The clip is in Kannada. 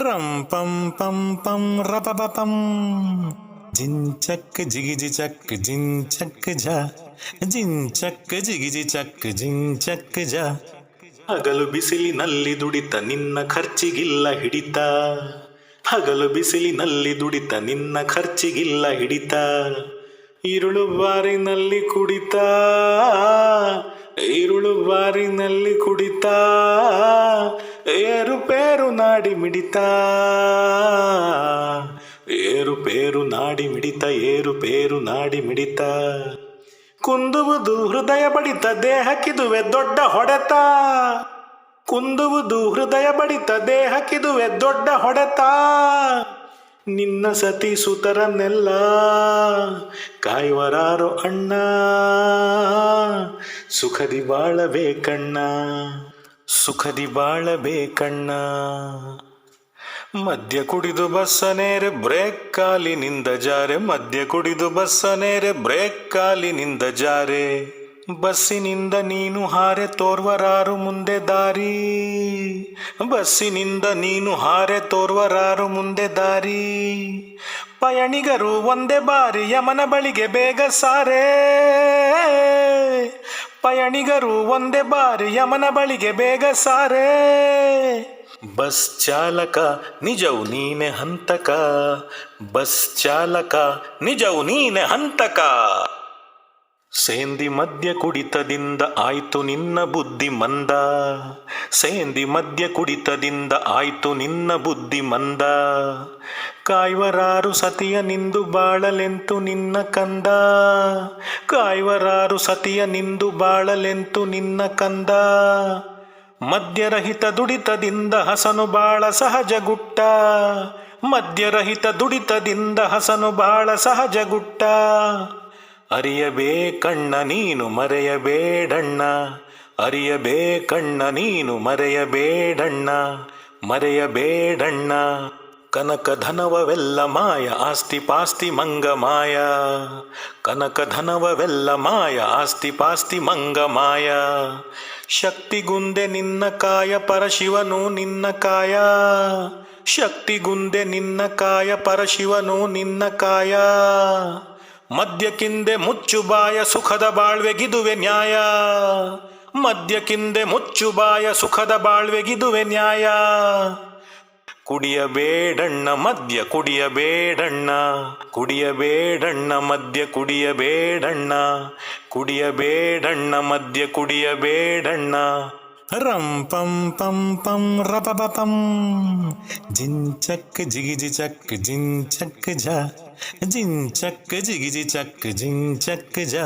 ರಂ ಪಂ ಪಂ ಪಂ ರಪ ಪಂ ಜಿಂಚಕ್ ಜಿಗಿಜಿ ಚಕ್ ಜಿಂಚಕ್ ಝ ಜಿಂಚಕ್ ಜಿಗಿಜಿ ಚಕ್ ಜಿಂಚಕ್ ಝ. ಹಗಲು ಬಿಸಿಲಿನಲ್ಲಿ ದುಡಿತ ನಿನ್ನ ಖರ್ಚಿಗಿಲ್ಲ ಹಿಡಿತ. ಹಗಲು ಬಿಸಿಲಿನಲ್ಲಿ ದುಡಿತ ನಿನ್ನ ಖರ್ಚಿಗಿಲ್ಲ ಹಿಡಿತ. ഇരുಳು ಬಾರಿನಲ್ಲಿ ಕುಡಿತ, ഇരുಳು ಬಾರಿನಲ್ಲಿ ಕುಡಿತ, ಏರುಪೇರು ನಾಡಿ ಮಿಡಿತ, ಏರುಪೇರು ನಾಡಿ ಮಿಡಿತ, ಏರುಪೇರು ನಾಡಿ ಮಿಡಿತ. ಕುಂದುವುದು ಹೃದಯ ಬಡಿತ, ದೇಹಕ್ಕಿದುವೆ ದೊಡ್ಡ ಹೊಡೆತ. ಕುಂದುವುದು ಹೃದಯ ಬಡಿತ, ದೇಹಕ್ಕಿದುವೆ ದೊಡ್ಡ ಹೊಡೆತ. ನಿನ್ನ ಸತಿ ಸುತರನ್ನೆಲ್ಲ ಕಾಯುವರಾರೋ ಅಣ್ಣ, ಸುಖದಿ ಬಾಳಬೇಕಣ್ಣ, ಸುಖದಿ ಬಾಳಬೇಕಣ್ಣ. ಮದ್ಯ ಕುಡಿದು ಬಸ್ಸನೇರೆ ಬ್ರೇಕ್ ಕಾಲಿನಿಂದ ಜಾರೆ, ಮದ್ಯ ಕುಡಿದು ಬಸ್ಸನೇರೆ ಬ್ರೇಕ್ ಕಾಲಿನಿಂದ ಜಾರೆ. ಬಸ್ಸಿನಿಂದ ನೀನು ಹಾರೆ ತೋರ್ವರಾರು ಮುಂದೆ ದಾರಿ, ಬಸ್ಸಿನಿಂದ ನೀನು ಹಾರೆ ತೋರ್ವರಾರು ಮುಂದೆ ದಾರಿ. ಪಯಣಿಗರು ಒಂದೇ ಬಾರಿ ಯಮನ ಬಳಿಗೆ ಬೇಗ ಸಾರೆ, ಪಯಣಿಗರು ಒಂದೇ ಬಾರಿ ಯಮನ ಬಳಿಗೆ ಬೇಗ ಸಾರೆ. ಬಸ್ ಚಾಲಕ ನಿಜವು ನೀನೆ ಹಂತಕ, ಬಸ್ ಚಾಲಕ ನಿಜವು ನೀನೆ ಹಂತಕ. ಸೇಂದಿ ಮದ್ಯ ಕುಡಿತದಿಂದ ಆಯ್ತು ನಿನ್ನ ಬುದ್ಧಿ ಮಂದ, ಸೇಂದಿ ಮದ್ಯ ಕುಡಿತದಿಂದ ಆಯ್ತು ನಿನ್ನ ಬುದ್ಧಿ ಮಂದ. ಕಾಯ್ವರಾರು ಸತಿಯ ನಿಂದು ಬಾಳಲೆಂತು ನಿನ್ನ ಕಂದ, ಕಾಯ್ವರಾರು ಸತಿಯ ನಿಂದು ಬಾಳಲೆಂತು ನಿನ್ನ ಕಂದ. ಮದ್ಯರಹಿತ ದುಡಿತದಿಂದ ಹಸನು ಬಾಳ ಸಹಜ ಗುಟ್ಟ, ಮದ್ಯರಹಿತ ದುಡಿತದಿಂದ ಹಸನು ಬಾಳ ಸಹಜ ಗುಟ್ಟ. ಅರಿಯಬೇಕಣ್ಣ ನೀನು ಮರೆಯಬೇಡಣ್ಣ, ಅರಿಯಬೇಕಣ್ಣ ನೀನು ಮರೆಯಬೇಡಣ್ಣ, ಮರೆಯಬೇಡಣ್ಣ. ಕನಕ ಧನವವೆಲ್ಲ ಮಾಯ, ಆಸ್ತಿ ಪಾಸ್ತಿ ಮಂಗ ಮಾಯ, ಕನಕ ಧನವವೆಲ್ಲ ಮಾಯ, ಆಸ್ತಿ ಪಾಸ್ತಿ ಮಂಗ ಮಾಯ. ಶಕ್ತಿಗುಂದೆ ನಿನ್ನ ಕಾಯ, ಪರಶಿವನು ನಿನ್ನ ಕಾಯ, ಶಕ್ತಿಗುಂದೆ ನಿನ್ನ ಕಾಯ, ಪರಶಿವನು ನಿನ್ನ ಕಾಯ. ಮದ್ಯಕ್ಕಿಂದೆ ಮುಚ್ಚು ಬಾಯ, ಸುಖದ ಬಾಳ್ವೆಗಿದುವೆ ನ್ಯಾಯ, ಮದ್ಯಕ್ಕಿಂದೆ ಮುಚ್ಚು ಬಾಯ, ಸುಖದ ಬಾಳ್ವೆಗಿದುವೆ ನ್ಯಾಯ. ಕುಡಿಯಬೇಡಣ್ಣ ಮದ್ಯ ಕುಡಿಯಬೇಡಣ್ಣ, ಕುಡಿಯಬೇಡಣ್ಣ ಮದ್ಯ ಕುಡಿಯಬೇಡಣ್ಣ, ಕುಡಿಯಬೇಡಣ್ಣ ಮದ್ಯ ಕುಡಿಯಬೇಡಣ್ಣ. ರಂ ಪಂ ಪಂ ಪಂ ರಪ ಪಂ ಜಿಂಚಕ್ ಜಿಗಿಜಿ ಚಕ್ ಜಿಂಚಕ್ ಝ ಜಿಂಚಕ್ ಜಿಗಿಜಿ ಚಕ್ ಜಿಂಚಕ್ ಝ.